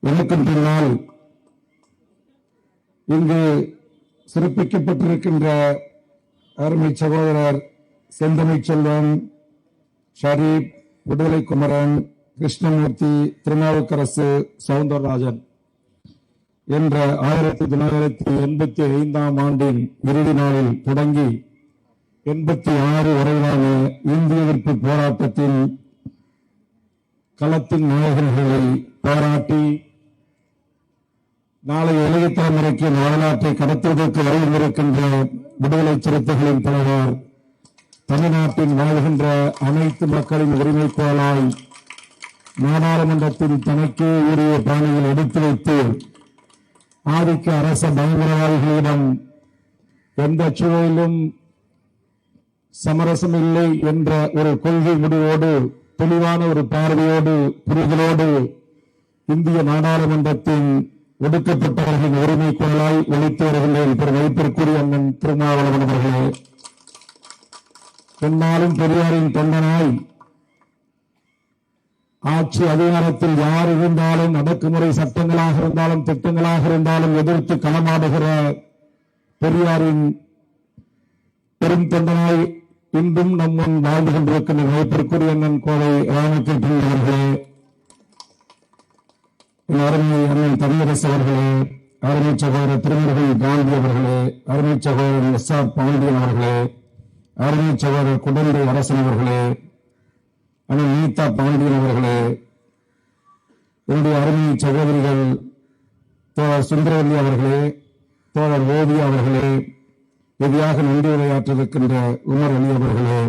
எனக்கும் பின்னால் இங்கு சிறப்பிக்கப்பட்டிருக்கின்ற அருமை சகோதரர் செந்தமிழ் செல்வன், ஷரீப், விடுதலை குமரன், கிருஷ்ணமூர்த்தி, திருநாவுக்கரசு, சவுந்தரராஜன் என்ற 1985 ஆண்டின் இறுதி நாளில் தொடங்கி 86 வரையிலான இந்திய எதிர்ப்பு போராட்டத்தின் களத்தின் நாயகர்களை பாராட்டி நாளைய இளைய தலைமுறைக்கு வரலாற்றை கடத்துவதற்கு வருகின்ற விடுதலை சிறுத்தைகளின் தலைவர், தமிழ்நாட்டில் வாழ்கின்ற அனைத்து மக்களின் உரிமைக்கோளாய் நாடாளுமன்றத்தில் தனக்கே உரிய பாணியில் எடுத்து வைத்து ஆதிக்க அரச பயங்கரவாதிகளிடம் எந்த சூழலிலும் சமரசம் இல்லை என்ற ஒரு கொள்கை முடிவோடு, தெளிவான ஒரு பார்வையோடு, புரிதலோடு இந்திய நாடாளுமன்றத்தின் ஒடுக்கப்பட்டவர்களின் உரிமை கொள்ளாய் ஒழித்து வருகின்ற வைப்பிற்குரிய அண்ணன் திருமாவளவன் அவர்களே, என்னாலும் பெரியாரின் தொண்டனாய் ஆட்சி அதிகாரத்தில் யார் இருந்தாலும், அடக்குமுறை சட்டங்களாக இருந்தாலும், திட்டங்களாக இருந்தாலும் எதிர்த்து களமாடுகிற பெரியாரின் பெரும் தொண்டனாய் இன்றும் நம் முன் வாழ்ந்து கொண்டிருக்கின்ற வைப்பிற்குரிய அண்ணன் கோவை ராமகிருஷ்ணன் அவர்களே, அருமை அண்ணன் தமிழரசு அவர்களே, அருமை சகோதரர் திருமுருகன் காந்தி அவர்களே, அருமை சகோதரர் எஸ்.ஆர். பாண்டியன் அவர்களே, அருமை சகோதரர் குடந்தை அரசன் அவர்களே, அண்ணன் நீதா பாண்டியன் அவர்களே, என்னுடைய அருமை சகோதரிகள் தோழர் சுந்தரவல்லி அவர்களே, தோழர் ஓவியா அவர்களே, எதிராக நன்றி உரையாற்றிருக்கின்ற உமர் அலி அவர்களே,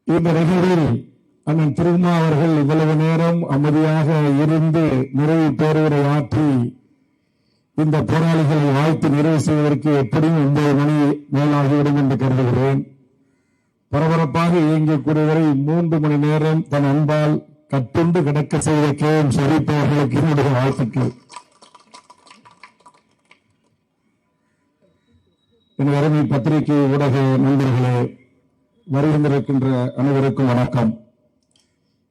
இந்த நிகழ்வில் அண்ணன் திருமா அவர்கள் இவ்வளவு நேரம் அமைதியாக இருந்து நிறைவு பேருரை ஆற்றி இந்த போராளிகளை வாழ்த்து நிறைவு செய்வதற்கு எப்படியும் 9 மணி மேலாகிவிடும் என்று கருதுகிறேன். பரபரப்பாக இயங்கக்கூடியவரை 3 மணி நேரம் தன் அன்பால் கட்டுண்டு கிடக்க செய்த கேஎம் ஷரீப் அவர்களுக்கு என்னுடைய வாழ்த்துக்கள். என் அருமை பத்திரிகை ஊடக நண்பர்களே, வருகின்றிருக்கின்ற அனைவருக்கும் வணக்கம்.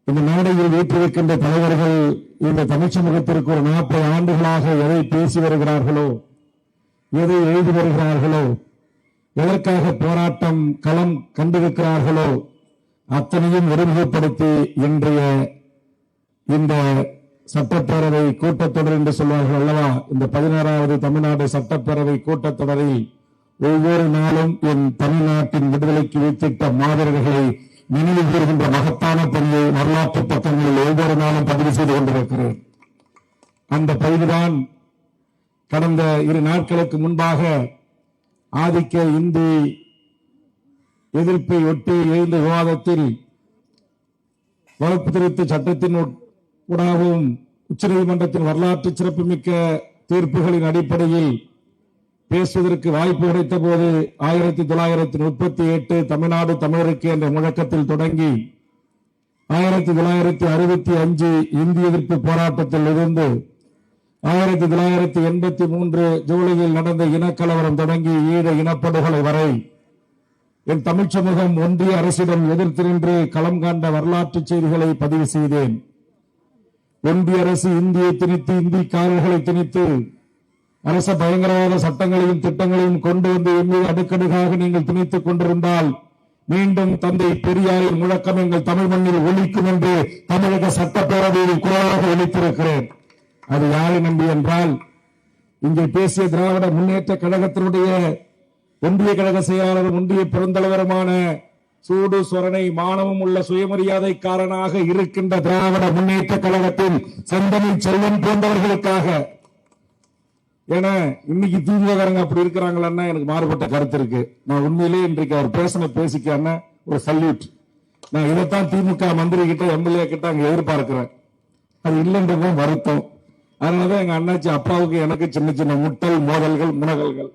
இந்த மேடையில் வீற்றிருக்கின்ற தலைவர்கள் இந்த தமிழ் சமூகத்திற்கு ஒரு 40 ஆண்டுகளாக எதை பேசி வருகிறார்களோ, எதை எழுதி வருகிறார்களோ, எதற்காக போராட்டம் களம் கண்டிருக்கிறார்களோ அத்தனையும் ஒருமுகப்படுத்தி இன்றைய இந்த சட்டப்பேரவை கூட்டத்தொடர் என்று சொல்வார்கள் அல்லவா, இந்த 16வது தமிழ்நாடு சட்டப்பேரவை கூட்டத்தொடரில் ஒவ்வொரு நாளும் என் தமிழ்நாட்டின் விடுதலைக்கு வைத்திட்ட மாவீரர்களை நினைவு கூறுகின்ற மகத்தான பணியை வரலாற்று பக்கங்களில் ஒவ்வொரு நாளும் பதிவு செய்து கொண்டிருக்கிறேன். அந்த பதிவுதான் கடந்த 2 நாட்களுக்கு முன்பாக ஆதிக்க இந்தி எதிர்ப்பை ஒட்டி எழுந்த விவாதத்தில் வகுப்பு திருத்த சட்டத்தின் ஊடாகவும் உச்சநீதிமன்றத்தின் வரலாற்று சிறப்புமிக்க தீர்ப்புகளின் அடிப்படையில் பேசுவதற்கு வாய்ப்பு கிடைத்த போது 1938 தமிழ்நாடு தமிழருக்கு என்ற முழக்கத்தில் தொடங்கி 1965 இந்திய எதிர்ப்பு போராட்டத்தில் இருந்து 1983 ஜூலையில் நடந்த இனக்கலவரம் தொடங்கி ஈழ இனப்படுகொலை வரை என் தமிழ் சமூகம் ஒன்றிய அரசிடம் எதிர்த்து நின்று களம் காண்ட வரலாற்று செய்திகளை பதிவு செய்தேன். ஒன்றிய அரசு இந்தியை திணித்து, இந்திக்காரர்களை திணித்து அரச பயங்கரவாத சட்டங்களையும் திட்டங்களையும் கொண்டு வந்து என் மீது அடுக்கடுக்காக நீங்கள் திணித்துக் கொண்டிருந்தால் மீண்டும் தந்தை பெரியாரின் முழக்கம் எங்கள் தமிழ் மண்ணில் ஒலிக்கும் என்று தமிழக சட்டப்பேரவையில் குரலாக ஒலித்திருக்கிறேன். அது யாரை நம்பி என்றால், இங்கே பேசிய திராவிட முன்னேற்ற கழகத்தினுடைய ஒன்றிய கழக செயலாளரும் ஒன்றிய பெருந்தலைவருமான சூடு சொரணை மானமும் உள்ள சுயமரியாதைக்காரனாக இருக்கின்ற திராவிட முன்னேற்ற கழகத்தின் செந்தமிழ் செல்வன் போன்றவர்களுக்காக. ஏன்னா இன்னைக்கு திமுககாரங்க அப்படி இருக்கிறாங்களா, எனக்கு மாறுபட்ட கருத்து இருக்கு. நான் உண்மையிலேயே இன்றைக்கு அவர் பேசிக்கான ஒரு சல்யூட். நான் இதைத்தான் திமுக மந்திரி கிட்ட, எம்எல்ஏ கிட்ட அங்க எதிர்பார்க்கிறேன். அது இல்லைன்றதும் வருத்தம். அதனாலதான் எங்க அண்ணாச்சி அப்பாவுக்கு எனக்கு சின்ன சின்ன முட்டல், மோதல்கள், முனகல்கள்.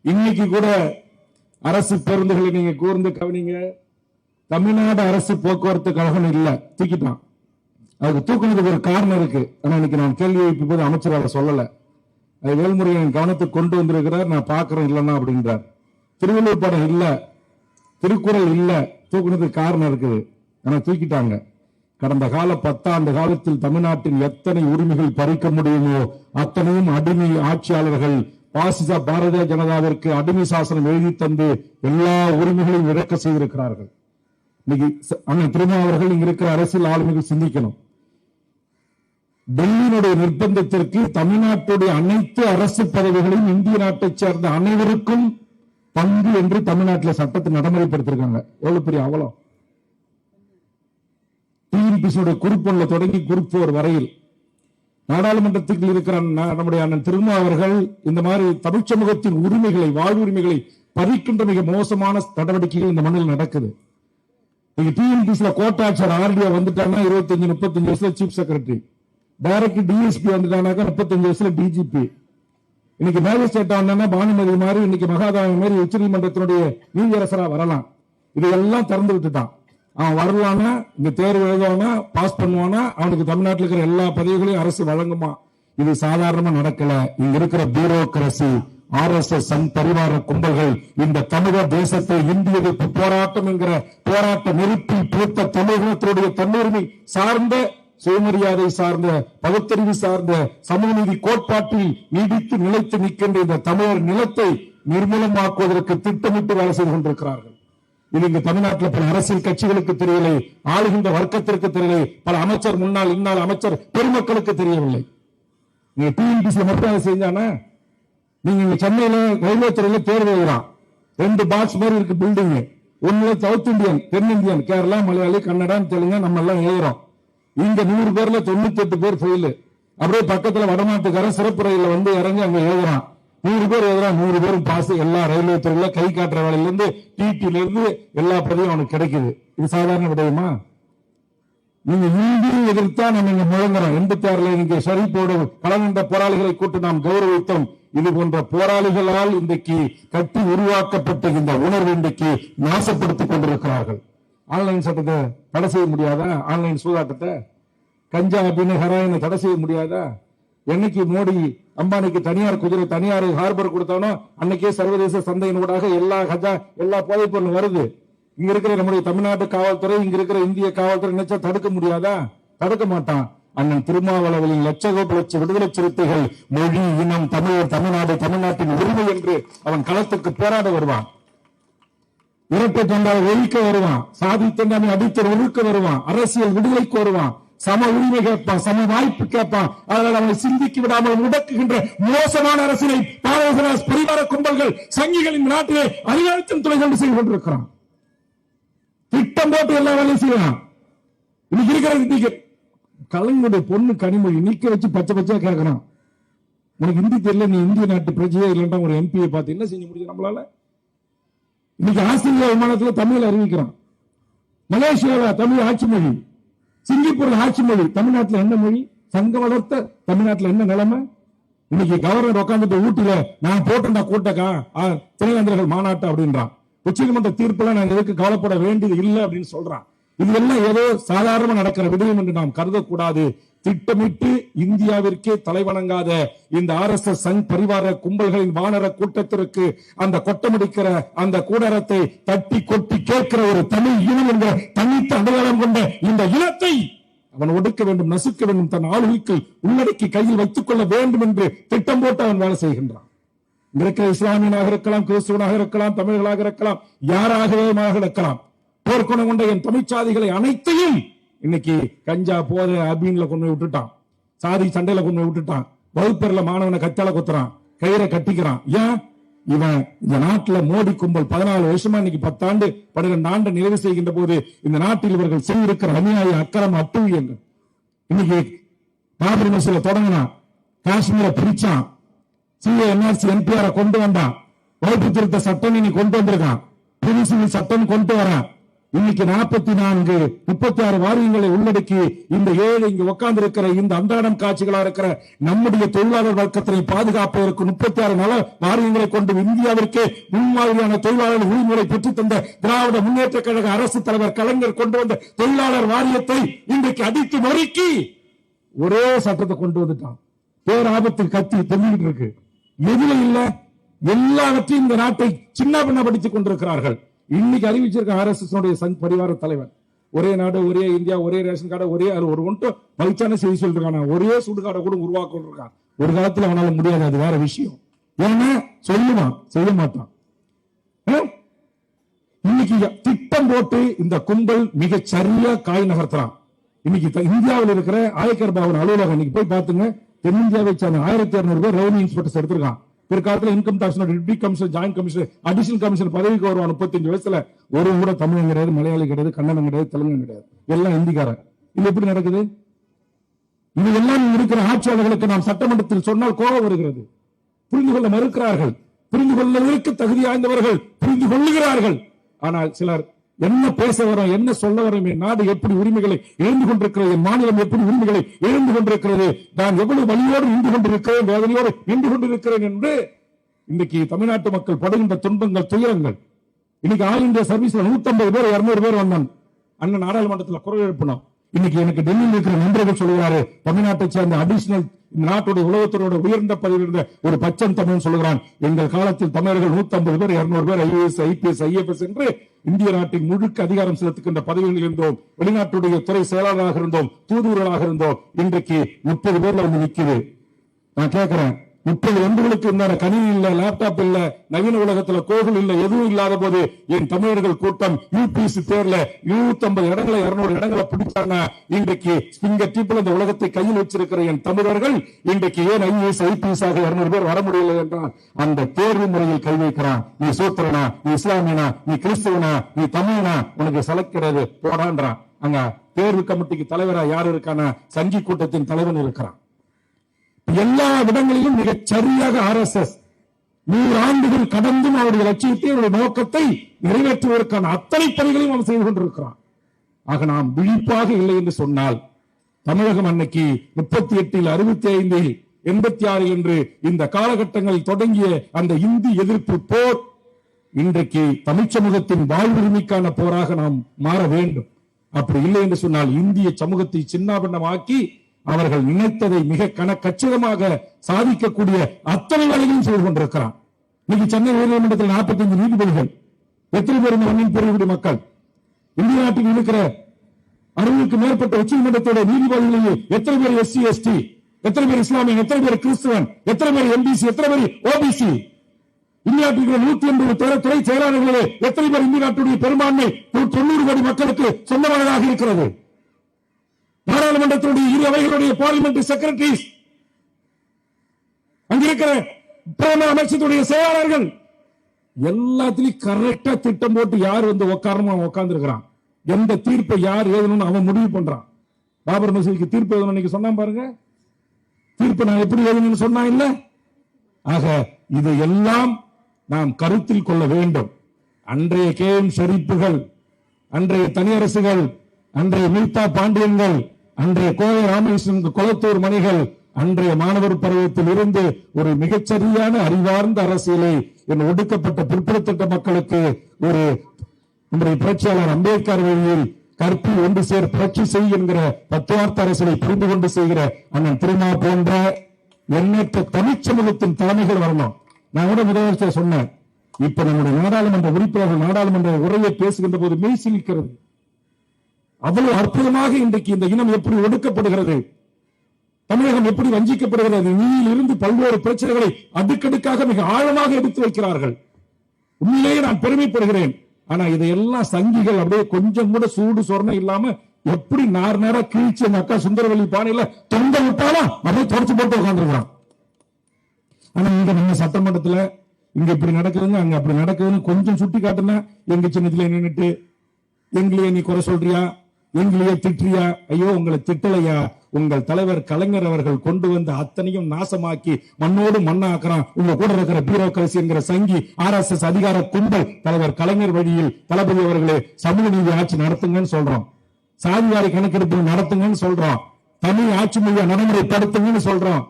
இன்னைக்கு கூட அரசு பேருந்துகளை நீங்க கூர்ந்து கவனிங்க. தமிழ்நாடு அரசு போக்குவரத்து கழகம் இல்ல, தூக்கிட்டான். அதுக்கு தூக்குனதுக்கு ஒரு காரணம் இருக்கு. ஆனா இன்னைக்கு நான் கேள்வி எழுப்பும் போது அமைச்சர் அதை சொல்லல. அது வேல்முருகன் கவனத்துக்கு கொண்டு வந்திருக்கிறார். நான் பாக்குறேன் இல்லைன்னா அப்படின்றார். திருவள்ளுவர் படம் இல்ல, திருக்குறள் இல்ல, தூக்குனதுக்கு காரணம் இருக்குது. ஆனா தூக்கிட்டாங்க. கடந்த கால 10 ஆண்டு காலத்தில் தமிழ்நாட்டின் எத்தனை உரிமைகள் பறிக்க முடியுமோ அத்தனையும் அடிமை ஆட்சியாளர்கள் பாசிச பாரதிய ஜனதாவிற்கு அடிமை சாசனம் எழுதி தந்து எல்லா உரிமைகளையும் இழக்க செய்திருக்கிறார்கள். இன்னைக்கு அண்ணன் திருமாவர்கள் இங்க இருக்கிற அரசியல் ஆளுமைகள் சிந்திக்கணும். டெல்லியினுடைய நிர்பந்தத்திற்கு தமிழ்நாட்டுடைய அனைத்து அரசு பதவிகளையும் இந்திய நாட்டை சேர்ந்த அனைவருக்கும் பங்கு என்று தமிழ்நாட்டில் சட்டத்தை நடைமுறைப்படுத்திருக்காங்க. எவ்வளவு பெரிய அவலம்! டிஎன்பிசியுடைய குரூப் 1 தொடங்கி குரூப் 4 வரையில் நாடாளுமன்றத்தில் இருக்கிற நம்முடைய அண்ணன் திருமாவர்கள் இந்த மாதிரி தமிழ் சமூகத்தின் உரிமைகளை, வாழ்வுரிமைகளை பறிக்கின்ற மிக மோசமான நடவடிக்கைகள் இந்த மண்ணில் நடக்குது. டிஎன்பிசில கோட்டாட்சியர் ஆர்டிஓ வந்துட்டாங்கன்னா 25-35 வயசுல சீஃப் செக்ரட்டரி, டைரக்டர் டிஎஸ்பி வந்துட்டானாக்கா 35 வயசுல டிஜிபி. இன்னைக்கு மேஜிஸ்ட்ரேட் வந்தா பானுமதி மாதிரி, இன்னைக்கு மகாதாவி மாதிரி உச்ச நீதிமன்றத்தினுடைய நீதியரசரா வரலாம். இதையெல்லாம் திறந்து விட்டுட்டான். அவன் வரலானா, இந்த தேர்வு எழுதுவானா, பாஸ் பண்ணுவானா, அவனுக்கு தமிழ்நாட்டில் இருக்கிற எல்லா பதவிகளையும் அரசு வழங்குமா? இது சாதாரணமா நடக்கல. இங்க இருக்கிற பியூரோகிரசி, RSS சங் பரிவார கும்பல்கள் இந்த தமிழக தேசத்தை இந்திய எதிர்ப்பு போராட்டம் என்கிற போராட்ட நெருப்பில் பூத்த தமிழகத்தினுடைய தன்னுரிமை சார்ந்த, சுயமரியாதை சார்ந்த, பகுத்தறிவு சார்ந்த, சமூக நீதி கோட்பாட்டில் நீடித்து நிலைத்து நிற்கின்ற இந்த தமிழர் நிலத்தை நிர்மூலமாக்குவதற்கு திட்டமிட்டு வேலை செய்து கொண்டிருக்கிறார்கள். இது இங்க தமிழ்நாட்டில் பல அரசியல் கட்சிகளுக்கு தெரியவில்லை, ஆளுகின்ற வர்க்கத்திற்கு தெரியவில்லை, பல அமைச்சர், முன்னாள் இந்நாள் அமைச்சர் பெருமக்களுக்கு தெரியவில்லை. நீங்க டிஎன்பிசி மட்டும் செஞ்சானா? நீங்க சென்னையில ரயில்வே துறையில தேர்வு எழுதுறான். 2 பாக்ஸ் மாதிரி இருக்கு பில்டிங். ஒண்ணுல சவுத் இந்தியன், தென்னிந்தியன், கேரளா, மலையாளி, கன்னடா, தெலுங்கு நம்ம எல்லாம் எழுதுறோம். இங்க 100 பேர்ல 98 பேர் ஃபெயில். அப்படியே பக்கத்துல வடநாட்டுக்காரன் சிறப்பு ரயில்ல வந்து இறங்கி அங்க எழுதுறான். 100 பேர் எழுதுறான், 100 பேரும் பாஸ். எல்லா ரயில்வே துறையில கை காட்டுற வேலையில இருந்து டிடில இருந்து எல்லா பதவியும் அவனுக்கு கிடைக்குது. இது சாதாரண விடயமா? நீங்க இந்தியை எதிர்த்தா நம்ம இங்க முழங்குறோம். 86ல இங்க ஷரீப்போடு கலந்த போராளிகளை கூட்டு நாம் கௌரவித்தோம். இது போன்ற போராளிகளால் இன்றைக்கு கட்டி உருவாக்கப்பட்ட இந்த உணர்வு இன்றைக்கு நாசப்படுத்திக் கொண்டிருக்கிறார்கள். ஆன்லைன் சட்டத்தை தடை செய்ய முடியாதா? ஆன்லைன் சூதாட்டத்தை, கஞ்சா அப்படின்னு ஹெராயினை தடை செய்ய முடியாதா? என்னைக்கு மோடி அம்பானிக்கு தனியார் குதிரை, தனியார் ஹார்பர் கொடுத்தானோ அன்னைக்கே சர்வதேச சந்தையின் ஊடாக எல்லா கஜா, எல்லா போதைப் பொருளும் வருது. இங்க இருக்கிற நம்முடைய தமிழ்நாட்டு காவல்துறை, இங்க இருக்கிற இந்திய காவல்துறை நினைச்சா தடுக்க முடியாதா? தடுக்க மாட்டான். அண்ணன் திருமாவளவனின் லட்ச விடுதலை சிறுத்தைகள் மொழி, இனம், தமிழர், தமிழ்நாடு, தமிழ்நாட்டின் உரிமை என்று அவன் களத்துக்கு போராட வருவான். இரட்டை தண்டால் ஒழிக்க வருவான். சாதி தண்டாமை அடித்தர் ஒழுக்க வருவான். அரசியல் விடுதலைக்கு வருவான். சம உரிமை கேட்பான், சம வாய்ப்பு கேட்பான். அதனால் அவனை சிந்திக்க விடாமல் முடக்குகின்ற மோசமான அரசியலை பரிவார கும்பல்கள், சங்கிகளின் நாட்டிலே அதிகாரத்தின் துறைகள் செய்து கொண்டிருக்கிறான். திட்டம் போட்டு எல்லா வேலையும் செய்யலாம். இன்னைக்கு இருக்கிற கலைஞருடைய பொண்ணு கனிமொழி நிக்க வச்சு பச்சை பச்சையா கேட்கறான். உனக்கு ஹிந்தி தெரியல, நீ இந்திய நாட்டு பிரஜையே இல்லைன்னா ஒரு எம்பியை பார்த்து என்ன செய்ய முடியும் நம்மளால? இன்னைக்கு ஆஸ்திரேலியா விமானத்தில் தமிழ் அறிவிக்கிறான். மலேசியாவில் தமிழ் ஆட்சி மொழி, சிங்கப்பூர்ல ஆட்சி மொழி. தமிழ்நாட்டில் என்ன மொழி? சங்க வளர்த்த தமிழ்நாட்டில் என்ன நிலைமை? இன்னைக்கு கவர்னர் உட்காந்துட்டு ஊட்டில நான் போட்டா கூட்டக்கா துணைவேந்தர்கள் மாநாட்டு அப்படின்றான். உச்சநீதிமன்ற தீர்ப்புல நான் எதுக்கு கவலைப்பட வேண்டியது இல்லை அப்படின்னு சொல்றான். இது எல்லாம் ஏதோ சாதாரண நடக்கிற விடயம் என்று நாம் கருதக்கூடாது. திட்டமிட்டு இந்தியாவிற்கே தலைவணங்காத இந்த RSS சங் பரிவார கும்பல்களின் வானர கூட்டத்திற்கு அந்த கொட்டமடிக்கிற அந்த கூடாரத்தை தட்டி கொட்டி கேட்கிற ஒரு தமிழ் இனம் என்ற தனித்த அடையாளம் கொண்ட இந்த இனத்தை அவன் ஒடுக்க வேண்டும், நசுக்க வேண்டும், தன் ஆளுகைக்கு உள்ளடக்கி கையில் வைத்துக் கொள்ள வேண்டும் என்று திட்டம் போட்டு அவன் வேலை செய்கின்றான். இருக்கிற இஸ்லாமியனாக இருக்கலாம், கிறிஸ்துவனாக இருக்கலாம், தமிழர்களாக இருக்கலாம், யாராகவே இருக்கலாம், போர்க்குணம் கொண்ட என் தமிழ்ச்சாதிகளை அனைத்தையும் இன்னைக்கு கஞ்சா போதை அபீன்ல கொண்டு போய் விட்டுட்டான். சாதி சண்டையில கொண்டு போய் விட்டுட்டான். வகுப்பறையில மாணவனை கத்தால குத்துறான், கயிறை கட்டிக்கிறான். ஏன்? இவன் இந்த நாட்டுல மோடி கும்பல் 14 வருஷமா இன்னைக்கு 10 ஆண்டு 12 ஆண்டு நிறைவு செய்கின்ற போது இந்த நாட்டில் இவர்கள் செய்திருக்கிற அநியாய அக்கிரம அட்டுழியங்கள். இன்னைக்கு பாபரி மசூதியில தொடங்கினான், காஷ்மீரை பிரிச்சான், CA NRC NPR கொண்டு வந்தான், வகுப்பு திருத்த சட்டம் இன்னைக்கு கொண்டு வந்திருக்கான், புதுசிவில் சட்டம் கொண்டு வரான். இன்னைக்கு 44 36 வாரியங்களை உள்ளடக்கி இந்த 7 இங்க உட்கார்ந்து இருக்கிற இந்த அன்றாடம் காட்சிகளா இருக்கிற நம்முடைய தொழிலாளர் வர்க்கத்தினை பாதுகாப்பதற்கு 36 நல வாரியங்களை கொண்டு இந்தியாவிற்கே முன்மாதிரியான தொழிலாளர் உரிமைகளை பெற்றுத் தந்த திராவிட முன்னேற்ற கழக அரசு தலைவர் கலைஞர் கொண்டு வந்த தொழிலாளர் வாரியத்தை இன்றைக்கு அடித்து நொறுக்கி ஒரே சட்டத்தை கொண்டு வந்துட்டான். பேராபத்தில் கத்தி தொங்கிட்டு இருக்கு. எதுல இல்ல, எல்லாவற்றையும் இந்த நாட்டை சின்ன பின்ன படித்துக் கொண்டிருக்கிறார்கள். இன்னைக்கு அறிவிச்சிருக்க RSS சங் பரிவார தலைவர் ஒரே நாடு, ஒரே இந்தியா, ஒரே ரேஷன் கார்டு, ஒரே ஒரு ஒன்றும் பயிற்சான செய்தி சொல்லிருக்கான். ஒரே சுடுகாடை கூட உருவாக்க இருக்கான். ஒரு காலத்துல அவனால முடியாது, அது வேற விஷயம். ஏன்னா சொல்லுவான், செய்ய மாட்டான். இன்னைக்கு திட்டம் போட்டு இந்த கும்பல் மிக சரியா காய் நகர்த்துறான். இன்னைக்கு இந்தியாவில் இருக்கிற ஆயக்கர் பவன் அலுவலகம் இன்னைக்கு போய் பாத்துங்க, தென்னிந்தியாவை சேர்ந்த 1200 பேர் ரெவன்யூ இன்ஸ்பெக்டர்ஸ் எடுத்திருக்கான். பிற்காலத்தில் income tax deputy commissioner, joint commissioner, additional commissioner பதவிக்கு வருவான். 35 வயசுல ஒரு கூட தமிழன் கிடையாது, மலையாளி கிடையாது, கன்னடம் கிடையாது, தெலுங்கு கிடையாது, எல்லாம் இந்திக்காரன். இது எப்படி நடக்குது? இது எல்லாம் இருக்கிற ஆட்சியாளர்களுக்கு நாம் சட்டமன்றத்தில் சொன்னால் கோபம் வருகிறது. புரிந்து கொள்ள மறுக்கிறார்கள். புரிந்து கொள்வதற்கு தகுதி வாய்ந்தவர்கள் புரிந்து கொள்ளுகிறார்கள். ஆனால் சிலர் என்ன பேச வரோம், என்ன சொல்ல வரோம், நாடு எப்படி உரிமைகளை இழந்து கொண்டிருக்கிறது, மாநிலம் எப்படி உரிமைகளை இழந்து கொண்டிருக்கிறது, நான் எவ்வளவு வலியோடு நின்று கொண்டிருக்கிறேன், வேதனையோடு நின்று கொண்டிருக்கிறேன் என்று இன்றைக்கு தமிழ்நாட்டு மக்கள் படுகின்ற துன்பங்கள், துயரங்கள். இன்னைக்கு ஆல் இந்தியா சர்வீஸ்ல 150 பேர் 200 பேர் வந்தான். அண்ணன் நாடாளுமன்றத்தில் குரல் எழுப்பினோம். இன்னைக்கு எனக்கு டெல்லியில் இருக்கிற நண்பர்கள் சொல்கிறாரு, தமிழ்நாட்டை சேர்ந்த அடிஷனல் நாட்டுடைய உலகத்தோட உயர்ந்த பதவியில் இருந்த ஒரு பச்சன் தமிழ் சொல்கிறான், எங்கள் காலத்தில் தமிழர்கள் 150 பேர் 200 பேர் IAS, IPS, IFS என்று இந்திய நாட்டின் முழுக்க அதிகாரம் செலுத்துகின்ற பதவிகளில் இருந்தோம். வெளிநாட்டுடைய துறை செயலாளராக இருந்தோம், தூதுவர்களாக இருந்தோம். இன்றைக்கு 30 பேர்ல வந்து நிக்குது. நான் கேட்கிறேன், 30 ஆண்டுகளுக்கு முன்னாடி கணினி இல்ல, லேப்டாப் இல்ல, நவீன உலகத்துல கோவில் இல்ல, எதுவும் இல்லாத போது என் தமிழர்கள் கூட்டம் UPSC தேர்ல 250 இடங்களை 200 இடங்களை பிடிச்சாங்க. இன்றைக்கு ஃபிங்கர் டிப்ல இந்த உலகத்தை கையில் வச்சிருக்கிற என் தமிழர்கள் இன்றைக்கு ஏன் IAS, IPS ஆக 200 பேர் வர முடியல என்றால் அந்த தேர்வு முறையில் கை வைக்கிறான். நீ சூத்திரனா, நீ இஸ்லாமியனா, நீ கிறிஸ்தவனா, நீ தமிழனா, உனக்கு செலக்ட் கிடையாது போடான்றான். அங்க தேர்வு கமிட்டிக்கு தலைவரா யார் இருக்கான? சங்கி கூட்டத்தின் தலைவன் இருக்கிறான். எல்லா இடங்களிலும் மிகச் சரியாக RSS 100 ஆண்டுகள் கடந்தும் அவருடைய லட்சியத்தை, அவருடைய நோக்கத்தை நிறைவேற்றுவதற்கான அத்தனை பணிகளையும் அவன் செய்து கொண்டிருக்கிறான். ஆக நாம் விழிப்பாக இல்லை என்று சொன்னால், தமிழகம் அன்னைக்கு 38, 65, 86 என்று இந்த காலகட்டங்களில் தொடங்கிய அந்த இந்தி எதிர்ப்பு போர் இன்றைக்கு தமிழ் சமூகத்தின் வாழ்வுரிமைக்கான போராக நாம் மாற வேண்டும். அப்படி இல்லை என்று சொன்னால் இந்திய சமூகத்தை சின்னாபின்னமாக்கி அவர்கள் நினைத்ததை மிக கச்சிதமாக சாதிக்கக்கூடிய அத்தனை வேலைகளும் செய்து கொண்டிருக்கிறான். இன்னைக்கு சென்னை உயர்நீதிமன்றத்தில் 45 நீதிபதிகள், எத்தனை பேர் இந்த மண்ணின் பெருங்குடி மக்கள்? இந்திய நாட்டில் இருக்கிற 60க்கும் மேற்பட்ட உச்சநீதிமன்றத்தோட நீதிபதிகளில் எத்தனை பேர் SC, ST, எத்தனை பேர் இஸ்லாமியன், எத்தனை பேர் கிறிஸ்தவன், எத்தனை பேர் MBC, எத்தனை பேர் OBC? இந்திய நாட்டில் 180 துறை செயலாளர்களே எத்தனை பேர் இந்திய நாட்டுடைய பெரும்பான்மை 90 கோடி மக்களுக்கு சொந்தமானதாக இருக்கிறது? நாடாளுமன்றத்தினுடைய இரு அவைகளுடைய பார்லிமெண்டரி செக்ரட்டரிஸ், அங்கிருக்கிற பிரதமர் அமைச்சருடைய செயலாளர்கள் எல்லாத்திலையும் கரெக்டா திட்டம் போட்டு யார் வந்து உட்காரணும் உட்கார்ந்து இருக்கிறான். எந்த தீர்ப்பை யார் எழுதணும்னு அவன் முடிவு பண்றான். பாபர் மசூதிக்கு தீர்ப்பு எழுதணும் சொன்னா பாருங்க, தீர்ப்பு நான் எப்படி எழுதணும்னு சொன்னா இல்ல. ஆக இது எல்லாம் நாம் கருத்தில் கொள்ள வேண்டும். அன்றைய KM ஷரீப்புகள், அன்றைய தனியரசுகள், அன்றைய மீதா பாண்டியன்கள், அன்றைய கோவை ராமகிருஷ்ணன் குளத்தூர் மணிகள், அன்றைய மாணவர் பருவத்தில் இருந்து ஒரு மிகச்சரியான அறிவார்ந்த அரசியலை என் ஒடுக்கப்பட்ட பிற்படுத்தப்பட்ட மக்களுக்கு ஒரு புரட்சியாளர் அம்பேத்கர் வழியில் கற்பி ஒன்று சேர் புரட்சி செய்கின்ற தத்துவார்த்த அரசியலை புரிந்து கொண்டு செய்கிற அண்ணன் திருமா போன்ற எண்ணற்ற தமிழ் சமூகத்தின் தலைமைகள் வரணும். நான் கூட முதலமைச்சர் சொன்னேன், இப்ப நம்முடைய நாடாளுமன்ற உறுப்பினர்கள் நாடாளுமன்ற உரையை பேசுகின்ற போது மெய் சிலிக்கிறது. அவ்வளவு அற்புதமாக இன்றைக்கு இந்த இனம் எப்படி ஒடுக்கப்படுகிறது, தமிழகம் எப்படி வஞ்சிக்கப்படுகிறது, நீதியில் இருந்து பல்வேறு பிரச்சனைகளை அடுக்கடுக்காக மிக ஆழமாக எடுத்து வைக்கிறார்கள். உண்மையிலேயே நான் பெருமைப்படுகிறேன். ஆனா இதையெல்லாம் சங்கிகள் அப்படியே கொஞ்சம் கூட சூடு சொரணை இல்லாம எப்படி நேர கீழ்ச்சி அந்த அக்கா சுந்தரவல்லி பானையில தொங்க விட்டாலும் அப்படியே தொடச்சு போட்டு உட்கார்ந்துருக்கான். ஆனா இங்க நம்ம சட்டமன்றத்துல இங்க இப்படி நடக்குதுங்க, அங்க அப்படி நடக்குதுன்னு கொஞ்சம் சுட்டி காட்டுனா எங்க சின்னத்துல நின்றுட்டு எங்களையே நீ குறை சொல்றியா, எங்களையே திட்டுறியா? ஐயோ உங்களை திட்டலையா, உங்கள் தலைவர் கலைஞர் அவர்கள் கொண்டு வந்த அத்தனையும் நாசமாக்கி மண்ணோடு மண்ணாக்குறான். உங்க கூட இருக்கிற பியூரோக்ரசி என்கிற சங்கி RSS அதிகார கும்பல் தலைவர் கலைஞர் வழியில் தளபதி அவர்களே சமூக நீதி ஆட்சி நடத்துங்கன்னு சொல்றோம், சாதிவாரி கணக்கெடுப்பு நடத்துங்கன்னு சொல்றோம், தமிழ் ஆட்சி மொழியை நடைமுறைப்படுத்துங்கன்னு சொல்றோம்.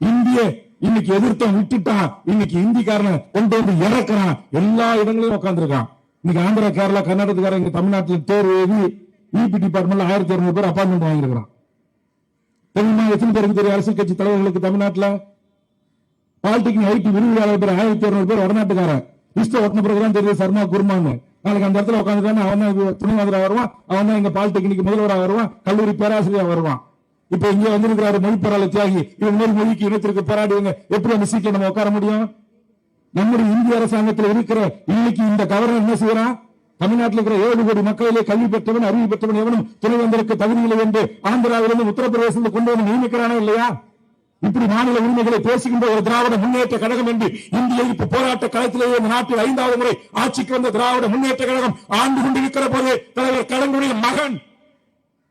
இந்திய இன்னைக்கு எதிர்த்தம் விட்டுட்டான், இன்னைக்கு இந்திக்காரனை கொண்டு வந்து இறக்குறான், எல்லா இடங்களிலும் உட்கார்ந்துருக்கான். இன்னைக்கு ஆந்திரா, கேரளா, கர்நாடகாரன் இங்க தமிழ்நாட்டில் தேர்வு எழுதி EP டிபார்ட்மெண்ட்ல 1200 பேர் அப்பாயின்மெண்ட் வாங்கியிருக்கிறான். தெரியுமா எத்தனை பேருக்கு தெரியும்? அரசியல் கட்சி தலைவர்களுக்கு தமிழ்நாட்டில் பாலிடெக்னிக் IT விரிவுரையாளர் பேர் 1200 பேர் வடநாட்டுக்காரன். லிஸ்ட் ஒட்டின பிறகுதான் தெரியுது சர்மா குருமான்னு. நாளைக்கு அந்த இடத்துல உட்காந்துட்டான அவன் தான் துணைவாதிரா வருவான், அவன் தான் எங்க பாலிடெக்னிக் முதல்வராக வருவான், கல்லூரி பேராசிரியர் வருவான். இப்ப இங்க வந்திருக்கிறாரு மொழிப்பொருளாளர் தியாகி, இவங்க மொழிக்கு இனத்திற்கு போராடுவங்க, எப்படி அந்த சீட்ல நம்ம உட்கார முடியும்? நம்முடைய இந்திய அரசாங்கத்தில் இருக்கிற இன்னைக்கு இந்த கவர்னர் என்ன செய்யறான்? தமிழ்நாட்டில் இருக்கிற 7 கோடி மக்களிலே கல்வி பெற்றவன் அறிவு பெற்றவன் எவனும் துணைவந்தருக்கு தகுதியில்லை என்று ஆந்திராவிலிருந்து உத்தரப்பிரதேசத்தில் கொண்டு வந்து நியமிக்கிறானே இல்லையா? இப்படி மாநில உரிமைகளை பேசுகின்ற ஒரு திராவிட முன்னேற்ற கழகம் என்று இந்திய இப்ப போராட்ட களத்திலேயே இந்த நாட்டில் 5வது முறை ஆட்சிக்கு வந்த திராவிட முன்னேற்ற கழகம் ஆண்டு கொண்டிருக்கிற போது தலைவர் கலைஞருடைய மகன்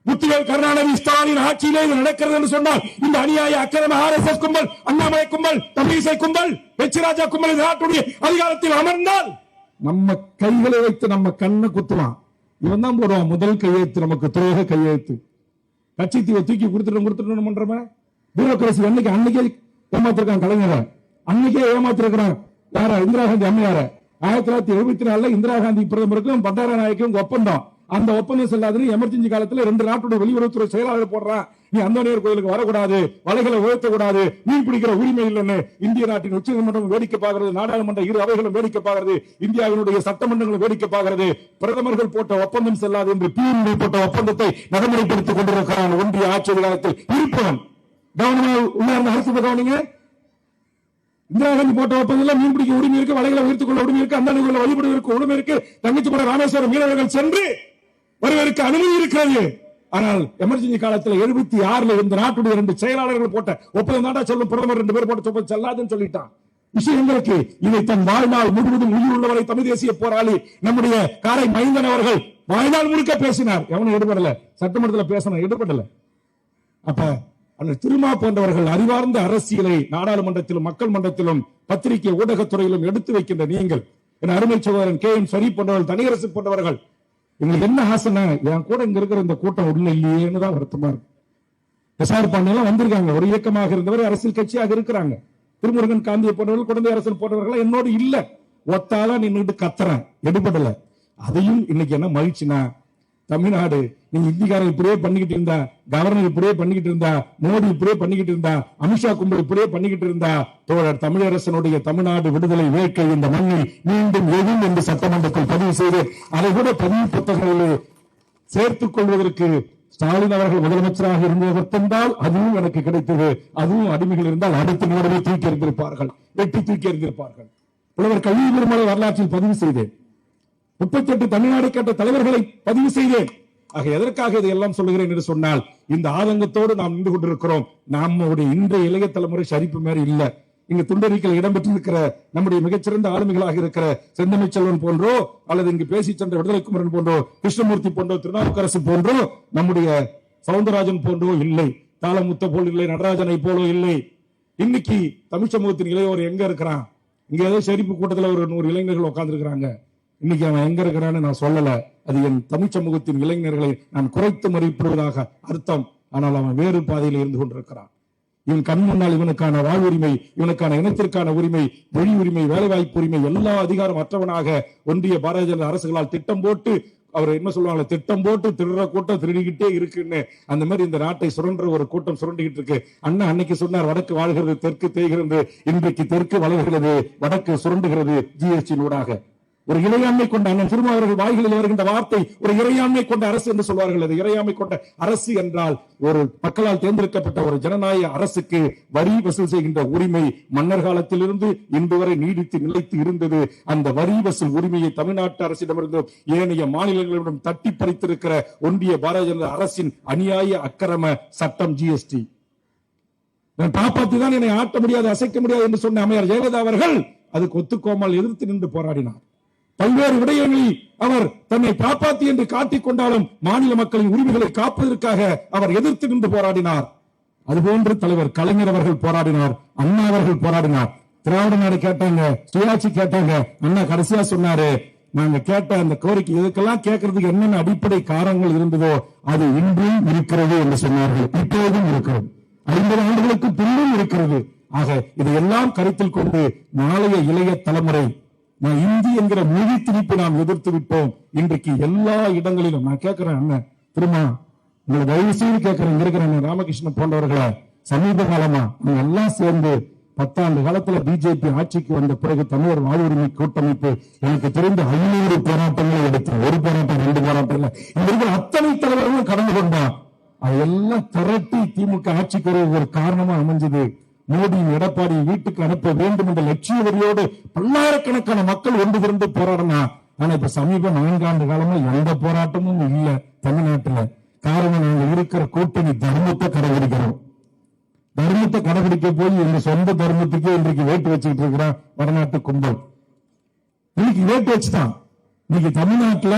முத்துவேல் கருணாநிதி ஸ்டாலின் ஆட்சியிலே இது நடக்கிறது என்று சொன்னால் இந்த அநியாய அக்கிரம RSS கும்பல், அண்ணாமலை கும்பல், தமிழிசை கும்பல், வெச்சிராஜா கும்பல் இந்த நாட்டுடைய அதிகாரத்தில் அமர்ந்தால் நம்ம கைகளை வைத்து நம்ம கண்ணை குத்துவான். இவன் தான் போடுவான் முதல் கையெழுத்து, நமக்கு துரோக கையெழுத்து. கட்சி தீவை தூக்கி கொடுத்துட்டோம் பண்றமே பியூரோகிரசி. அன்னைக்கே ஏமாத்திருக்கான் கலைஞரை, அன்னைக்கே ஏமாத்திருக்கிறான் யாரா? இந்திரா காந்தி அம்மையார. 1974 இந்திரா காந்தி பிரதமருக்கும் பண்டார நாயக்கும் ஒப்பந்தம். அந்த ஒப்பந்தம் செல்லாதுன்னு எமர்ஜென்சி காலத்துல 2 நாட்டுடைய வெளியுறவுத்துறை செயலாளர் போடுறான், நீ அந்தோனியர் கோயிலுக்கு வரக்கூடாது, வலைகளை உயர்த்தக்கூடாது, மீன் பிடிக்கிற உரிமை இல்லைன்னு இந்திய நாட்டின் உச்சநீதிமன்றம் வேடிக்கை பார்க்கிறது, நாடாளுமன்ற இரு அவைகளும் வேடிக்கை பார்க்கிறது, இந்தியாவினுடைய சட்டமன்றங்களும் வேடிக்கை பார்க்கிறது. பிரதமர்கள் போட்ட ஒப்பந்தம் செல்லாது என்று பிஎன்பி போட்ட ஒப்பந்தத்தை நடைமுறைப்படுத்திக் கொண்டிருக்கிறான் ஒன்றிய ஆட்சி அதிகாரத்தில் இருப்பவன். கவர்னர் அரசு கவனிங்க. இந்திரா காந்தி போட்ட ஒப்பந்தம் மீன் பிடிக்க உரிமை இருக்கு, வலைகளை உயர்த்துக் கொள்ள உரிமை இருக்கு, அந்த வழிபடுவதற்கு உரிமை இருக்கு, தங்கச்சிபுர ராமேஸ்வரம் மீனவர்கள் சென்று வருவதற்கு அனுமதி இருக்கிறது. ஆனால் எமர்ஜென்சி காலத்தில் 76 இந்த நாட்டுடைய 2 செயலாளர்கள் போட்ட ஒப்பந்தம் தாண்டா சொல்லும், பிரதமர் 2 பேர் போட்ட ஒப்பந்தம் செல்லாதுன்னு சொல்லிட்டான். விஷயம் எங்களுக்கு இதை தன் வாழ்நாள் முழுவதும் உயிர் உள்ளவரை தமிழ் தேசிய போராளி நம்முடைய காரை மைந்தன் அவர்கள் வாழ்நாள் முழுக்க பேசினார். எவனும் எடுபடல, சட்டமன்றத்தில் பேசணும் எடுபடல. அப்ப அந்த திருமா போன்றவர்கள் அறிவார்ந்த அரசியலை நாடாளுமன்றத்திலும் மக்கள் மன்றத்திலும் பத்திரிகை ஊடகத்துறையிலும் எடுத்து வைக்கின்ற நீங்கள், என் அருமை சகோதரன் KM ஷரீப் போன்றவர்கள், தனியரசு போன்றவர்கள், எங்களுக்கு என்ன ஆசைனா என் கூட இங்க இருக்கிற இந்த கூட்டம் உள்ள இல்லையேன்னு தான் வருத்தமா இருக்கு. எஸ்ஆர் பாண்டியெல்லாம் வந்திருக்காங்க, ஒரு இயக்கமாக இருந்தவர் அரசியல் கட்சியாக இருக்கிறாங்க. திருமுருகன் காந்தியை போன்றவர்கள், குழந்தை அரசல் போன்றவர்கள் என்னோடு இல்ல, ஒத்தால நின்றுட்டு கத்துறேன் எடுபடல. அதையும் இன்னைக்கு என்ன மகிழ்ச்சினா, தமிழ்நாடு நீங்க இந்திக்காரன் இப்படியே பண்ணிக்கிட்டு இருந்தா, கவர்னர் இப்படியே பண்ணிக்கிட்டு இருந்தா, மோடி இப்படியே பண்ணிக்கிட்டு இருந்தா, அமித்ஷா கும்பல் இப்படியே பண்ணிக்கிட்டு இருந்தா, தோழர் தமிழரசனுடைய தமிழ்நாடு விடுதலை வேட்கை இந்த மண்ணில் மீண்டும் எழும் என்று சட்டமன்றத்தில் பதிவு செய்து அதை கூட பதிவு புத்தகங்களில் சேர்த்துக் கொள்வதற்கு ஸ்டாலின் அவர்கள் முதலமைச்சராக இருந்ததென்றால் அதுவும் எனக்கு கிடைத்தது. அதுவும் அடிமைகள் இருந்தால் அடுத்த நிமிடமே தூக்கி எறிந்திருப்பார்கள், வெட்டி தூக்கி எறிந்திருப்பார்கள். புலவர் கல்வி பெருமளை வரலாற்றில் பதிவு செய்தேன். 38 தமிழ்நாடு கேட்ட தலைவர்களை பதிவு செய்தேன். ஆக எதற்காக இதையெல்லாம் சொல்லுகிறேன் என்று சொன்னால், இந்த ஆதங்கத்தோடு நாம் நின்று கொண்டிருக்கிறோம். நம்முடைய இன்றைய இளைய தலைமுறை ஷரீப் மாதிரி இல்ல. இங்கு துண்டறிக்கையில் இடம்பெற்றிருக்கிற நம்முடைய மிகச்சிறந்த ஆளுமைகளாக இருக்கிற செந்தமிழ் செல்வன் போன்றோ, அல்லது இங்கு பேசி சென்ற விடுதலை குமரன் போன்றோ, கிருஷ்ணமூர்த்தி போன்றோ, திருநாவுக்கரசு போன்றோ, நம்முடைய சவுந்தரராஜன் போன்றோ இல்லை, தாளமுத்த போல் இல்லை, நடராஜனை போலோ இல்லை. இன்னைக்கு தமிழ் சமூகத்தின் இளையோர் எங்க இருக்கிறான்? இங்க ஏதோ ஷரீப் கூட்டத்தில் ஒரு 100 இளைஞர்கள் உட்கார்ந்து இருக்கிறாங்க. இன்னைக்கு அவன் எங்க இருக்கிறான்னு நான் சொல்லல. அது என் தமிழ் சமூகத்தின் இளைஞர்களை நான் குறைத்து மதிப்பிடுவதாக அர்த்தம். ஆனால் அவன் வேறு பாதையில் இருந்து கொண்டிருக்கிறான். இவன் கண் முன்னால் இவனுக்கான வாழ்வுரிமை, இவனுக்கான இனத்திற்கான உரிமை, மொழி உரிமை, வேலைவாய்ப்பு உரிமை எல்லா அதிகாரம் அற்றவனாக ஒன்றிய பாரதிய ஜனதா அரசுகளால் திட்டம் போட்டு, அவர் என்ன சொல்லுவாங்க, திட்டம் போட்டு திருடுற கூட்டம் திருடிக்கிட்டே இருக்குன்னு, அந்த மாதிரி இந்த நாட்டை சுரண்ட ஒரு கூட்டம் சுரண்டிக்கிட்டு இருக்கு. அண்ணா அன்னைக்கு சொன்னார், வடக்கு வாழ்கிறது தெற்கு தேய்கிறது. இன்றைக்கு தெற்கு வளர்கிறது, வடக்கு சுரண்டுகிறது ஜிஎஸ்டி ஊடாக. ஒரு இறையாண்மை கொண்ட அண்ணன் திருமா அவர்கள் வாய்களில் வருகின்ற வார்த்தை ஒரு இறையாண்மை கொண்ட அரசு என்று சொல்வார்கள். அது இறையாண்மை கொண்ட அரசு என்றால் ஒரு மக்களால் தேர்ந்தெடுக்கப்பட்ட ஒரு ஜனநாயக அரசுக்கு வரி வசூல் செய்கின்ற உரிமை மன்னர் காலத்திலிருந்து இன்று வரை நீடித்து நிலைத்து இருந்தது. அந்த வரி வசூல் உரிமையை தமிழ்நாட்டு அரசிடமிருந்தும் ஏனைய மாநிலங்களிடம் தட்டி பறித்திருக்கிற ஒன்றிய பாரதிய ஜனதா அரசின் அநியாய அக்கிரம சட்டம் ஜிஎஸ்டி. நான் காப்பாற்றி தான் என்னை ஆட்ட முடியாது, அசைக்க முடியாது என்று சொன்ன அம்மையார் ஜெயலலிதா அவர்கள் அதுக்கு ஒத்துக்கோமல் எதிர்த்து நின்று போராடினார். பல்வேறு விடயங்களில் அவர் தன்னை காப்பாற்றி என்று காட்டிக் கொண்டாலும் மாநில மக்களின் உரிமைகளை காப்பதற்காக அவர் எதிர்த்து நின்று போராடினார். அதுபோன்று தலைவர் கலைஞர் அவர்கள் போராடினார், அண்ணா அவர்கள் போராடினார். திராவிட நாடு கேட்டாங்க, சுயாட்சி கேட்டாங்க. அண்ணா கடைசியா சொன்னாரு, நாங்க கேட்ட அந்த கோரிக்கை இதுக்கெல்லாம் கேட்கறதுக்கு என்னென்ன அடிப்படை காரணங்கள் இருந்ததோ அது இன்றும் இருக்கிறது என்று சொன்னார்கள். இப்போதும் இருக்கிறது, 50 ஆண்டுகளுக்கு பின்னும் இருக்கிறது. ஆக இதையெல்லாம் கருத்தில் கொண்டு நாளைய இளைய தலைமுறை நான் இந்தி என்கிற மொழி திணிப்பை நாம் எதிர்த்து விட்டோம். இன்றைக்கு எல்லா இடங்களிலும் நான் கேட்கிறேன், அண்ணன் திருமா உங்களை தயவு செய்து கேட்கிறேன், இங்க இருக்கிற ராமகிருஷ்ணன் போன்றவர்களை சமீப காலமா நீங்க எல்லாம் சேர்ந்து 10 ஆண்டு காலத்துல பிஜேபி ஆட்சிக்கு வந்த பிறகு தமிழர் வாழ்வுரிமை கூட்டமைப்பு எனக்கு தெரிந்த 500 போராட்டங்களை எடுத்தோம். ஒரு போராட்டம் 2 போராட்டம் இல்ல, இந்த இருக்கிற அத்தனை தலைவர்களும் கடந்து கொண்டான். அதெல்லாம் திரட்டி திமுக ஆட்சிக்கு ஒரு காரணமா அமைஞ்சது. மோடியும் எடப்பாடி வீட்டுக்கு அனுப்ப வேண்டும் என்ற லட்சிய வரியோடு பல்லாயிரக்கணக்கான மக்கள் ஒன்று திரண்டு போராடினா. ஆனா இப்ப சமீப 4 ஆண்டு காலமா எந்த போராட்டமும் இல்ல தமிழ்நாட்டுல. காரணம், நாங்கள் இருக்கிற கூட்டணி தர்மத்தை கடைபிடிக்கிறோம். தர்மத்தை கடைபிடிக்க போய் எங்க சொந்த தர்மத்துக்கே இன்றைக்கு வேட்டு வச்சுக்கிட்டு இருக்கிறான் வடநாட்டு கும்பல். இன்னைக்கு வேட்டு வச்சுட்டான். இன்னைக்கு தமிழ்நாட்டுல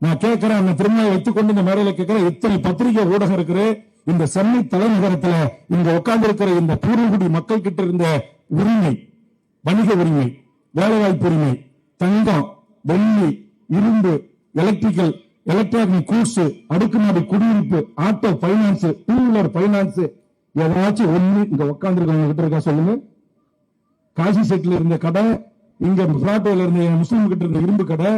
நான் கேட்கிறேன், அந்த திருமணம் வைத்துக்கொண்டு இந்த மேடையில கேட்கிறேன், எத்தனை பத்திரிகை ஊடகம் இருக்கு. இந்த சென்னை தலைநகரத்துல இங்க உட்கார்ந்து இருக்கிற இந்த பூர்வகுடி மக்கள் கிட்ட இருந்த உரிமை, வணிக உரிமை, வேலைவாய்ப்பு உரிமை, தங்கம், வெள்ளி, இரும்பு, எலக்ட்ரிக்கல், எலக்ட்ரானிக் கூட்ஸ், அடுக்குமாடி குடியிருப்பு, ஆட்டோ பைனான்ஸ், 2 வீலர் பைனான்ஸ், ஏதாச்சும் ஒண்ணு இங்க உட்கார்ந்து இருக்கவங்க கிட்ட இருக்கா சொல்லுங்க. காசி செட்ல இருந்த கடை, இங்க பிளாட்டோல இருந்த முஸ்லீம் கிட்ட இருந்த இரும்பு கடை,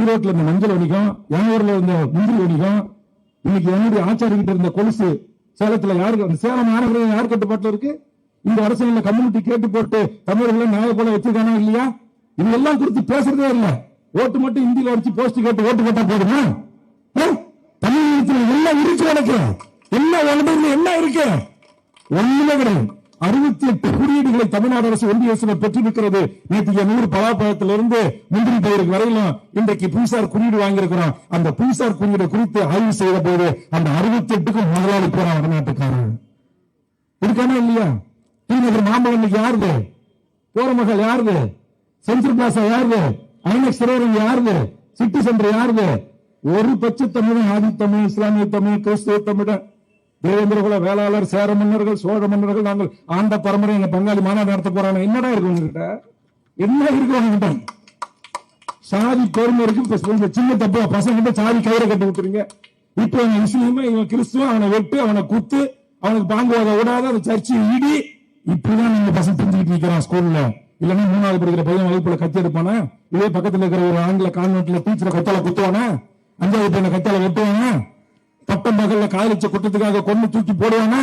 ஈரோட்ல இருந்த மஞ்சள் வணிகம், யானூர்ல இருந்த முந்திரி வணிகம், இன்னைக்கு என்னுடைய ஆச்சாரி கிட்ட இருந்த கொலுசு சேலத்துல யாருக்கு, சேலம் மாநகரம் யார் கட்டுப்பாட்டுல இருக்கு? இந்த அரசியல கம்யூனிட்டி கேட்டு போட்டு தமிழர்களை நாய போல வச்சிருக்கானா இல்லையா? இதெல்லாம் குறித்து பேசுறதே இல்ல. ஓட்டு மட்டும் இந்தியில அடிச்சு போஸ்ட் கேட்டு ஓட்டு போட்டா போதுமா? தமிழகத்தில் எல்லாம் இருக்கு. உனக்கு என்ன இருக்கு? ஒண்ணுமே கிடையாது. 68 குறியீடுகளை தமிழ்நாடு அரசு ஒன்றிய அரசு பெற்றிருக்கிறது. நேற்று 100 பலாப்பழத்திலிருந்து முந்திரி பயிருக்கு வரையிலும் இன்றைக்கு புவிசார் குறியீடு வாங்கியிருக்கிறோம். அந்த புவிசார் குறியீடு குறித்து ஆய்வு செய்த போது அந்த 68க்கும் முதலாளி போறான் வடநாட்டுக்காரன். இருக்கானா இல்லையா? டிநகர் மாம்பழம் யாருது? போரமகள் யாருது? சென்ட்ரல் பிளாசா யாருது? ஐநெக்ஸ் திரையரங்கு யாருது? சிட்டி சென்டர் யாருது? ஒரு பச்சை தமிழ், ஆதி தமிழ், இஸ்லாமிய தமிழ், கிறிஸ்துவ தமிழ், தேவேந்திரகுல வேளாளர், சேர மன்னர்கள், சோழ மன்னர்கள், நாங்கள் ஆண்ட பரம்பரை எங்க பங்காளி மாநாடு நடத்த போறாங்க. என்னடா இருக்கு உங்ககிட்ட? என்ன இருக்கு உங்ககிட்ட? சாதி பெருமை இருக்கு. சின்ன தப்பு பசங்க சாதி கயிறை கட்டி விட்டுறீங்க. இப்ப இவன் முஸ்லீம், இவன் கிறிஸ்துவ, அவனை வெட்டு, அவனை குத்து, அவனுக்கு பாங்குவாத விடாத, அந்த சர்ச்சை இடி. இப்படிதான் நீங்க பசங்க தெரிஞ்சுக்கிட்டு இருக்கிறான் ஸ்கூல்ல. இல்லன்னா 3வது படிக்கிற பையன் வகுப்புல கத்தி எடுப்பானா? இதே பக்கத்துல இருக்கிற ஒரு ஆங்கில கான்வென்ட்ல டீச்சரை கத்தால குத்துவானா? 5வது பையனை கத்தால வெட்டுவானா? பட்டம் பகல்ல காலிச்ச குற்றத்துக்காக கொண்டு தூக்கி போடுவானா?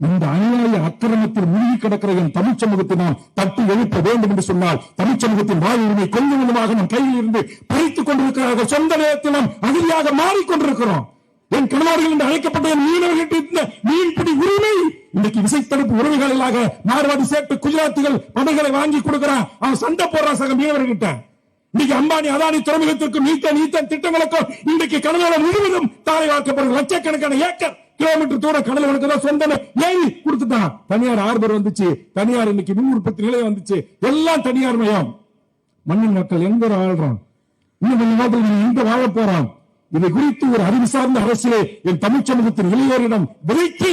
இந்த அநியாய அக்கிரமத்தில் மூழ்கி கிடக்கிற என் தமிழ் சமூகத்தை நாம் தட்டி எழுப்ப வேண்டும் என்று சொன்னால், தமிழ் சமூகத்தின் வாழ் உரிமை கொஞ்சம் கொஞ்சமாக நம் கையில் இருந்து பறித்துக் கொண்டிருக்கிறார்கள். சொந்த நேரத்தில் நாம் அகதியாக மாறிக்கொண்டிருக்கிறோம். என் கணவர்கள் என்று அழைக்கப்பட்ட என் மீனவர்கிட்ட மீன்பிடி உரிமை இன்றைக்கு விசைத்தடுப்பு உரிமைகளாக மார்வாடி சேட்டு குஜராத்திகள் படைகளை வாங்கி கொடுக்கிறான். அவன் சண்டை போடுறான் சக மீனவர்கிட்ட. இன்னைக்கு அம்பானி அதானி துறைமுகத்திற்கும் நீத்த திட்டங்களுக்கும் இன்றைக்கு கடலோரம் முழுவதும் தாரை வாக்கப்படுகிற லட்சக்கணக்கான ஏக்கர் கிலோமீட்டர் தூரம் கடல் தான் சொந்தமே ஏறி கொடுத்துட்டான். தனியார் ஹார்பர் வந்துச்சு, தனியார் இன்னைக்கு மின் உற்பத்தி நிலையம் வந்துச்சு, எல்லாம் தனியார் மயம். மண்ணின் மக்கள் எங்க ஆள்றோம்? இன்னும் கொஞ்ச நேரத்தில் எங்க வாழ போறோம்? இதை குறித்து ஒரு அறிவு சார்ந்த அரசியலை என் தமிழ் சமூகத்தின் இளையோரிடம் விதைத்து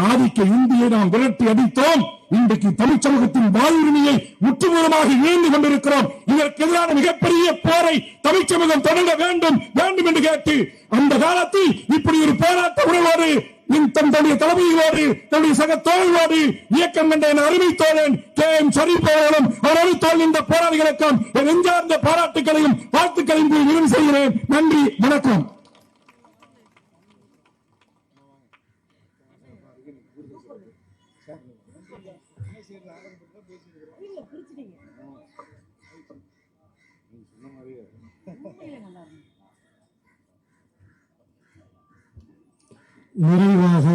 ஆதிக்க இந்தியை நாம் விரட்டி அடித்தோம். இன்றைக்கு தமிழ் சமூகத்தின் வாழ்வுரிமையை முற்றுமுழுதாக இழந்து கொண்டிருக்கிறோம். இதற்கு எதிரான மிகப்பெரிய போரை தமிழ் சமூகம் தொடங்க வேண்டும் என்று கேட்டு அந்த காலத்தில் இப்படி ஒரு போராட்ட உணர்வோடு தன்னுடைய தலைமையோடு தன்னுடைய சக தோழர்களோடு இயக்கம் கண்ட என் அருமை தோழன் KM ஷரீப் அவர்களும் அவரோடு தோல் இந்த போராளிகளுக்கும் என் நெஞ்சார்ந்த பாராட்டுகளையும் வாழ்த்துக்களையும் நிறைவு செய்கிறேன். நன்றி, வணக்கம். நிறைவாக